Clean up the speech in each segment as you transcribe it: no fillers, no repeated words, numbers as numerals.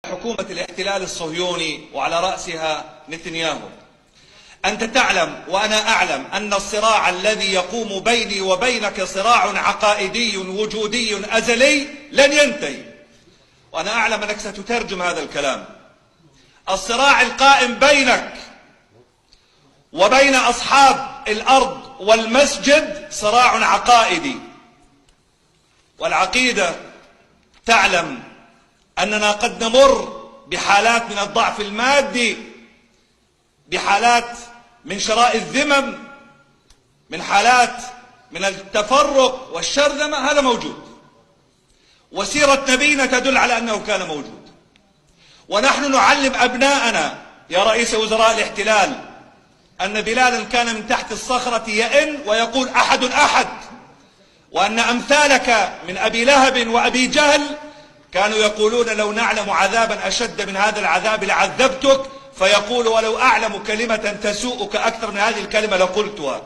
حكومة الاحتلال الصهيوني وعلى رأسها نتنياهو. أنت تعلم وأنا أعلم أن الصراع الذي يقوم بيني وبينك صراع عقائدي وجودي أزلي لن ينتهي، وأنا أعلم أنك ستترجم هذا الكلام. الصراع القائم بينك وبين أصحاب الأرض والمسجد صراع عقائدي، والعقيدة تعلم أننا قد نمر بحالات من الضعف المادي، بحالات من شراء الذمم، من حالات من التفرق والشرذمة، هذا موجود، وسيرة نبينا تدل على أنه كان موجود. ونحن نعلم أبناءنا يا رئيس وزراء الاحتلال أن بلالا كان من تحت الصخرة يئن ويقول أحد أحد، وأن أمثالك من أبي لهب وأبي جهل كانوا يقولون لو نعلم عذابا أشد من هذا العذاب لعذبتك، فيقول ولو أعلم كلمة تسوءك أكثر من هذه الكلمة لقلتها.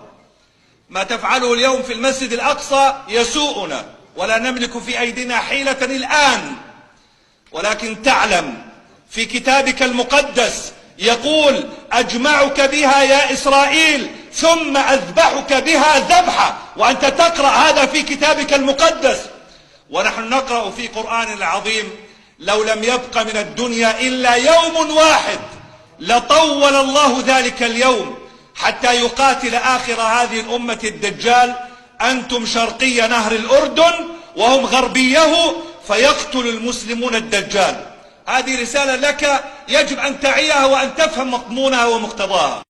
ما تفعله اليوم في المسجد الأقصى يسوءنا ولا نملك في أيدينا حيلة الآن، ولكن تعلم في كتابك المقدس يقول أجمعك بها يا إسرائيل ثم أذبحك بها ذبحة، وأنت تقرأ هذا في كتابك المقدس، ونحن نقرأ في قرآن العظيم لو لم يبق من الدنيا إلا يوم واحد لطول الله ذلك اليوم حتى يقاتل آخر هذه الأمة الدجال. أنتم شرقي نهر الأردن وهم غربيه، فيقتل المسلمون الدجال. هذه رسالة لك يجب أن تعيها وأن تفهم مضمونها ومقتضاها.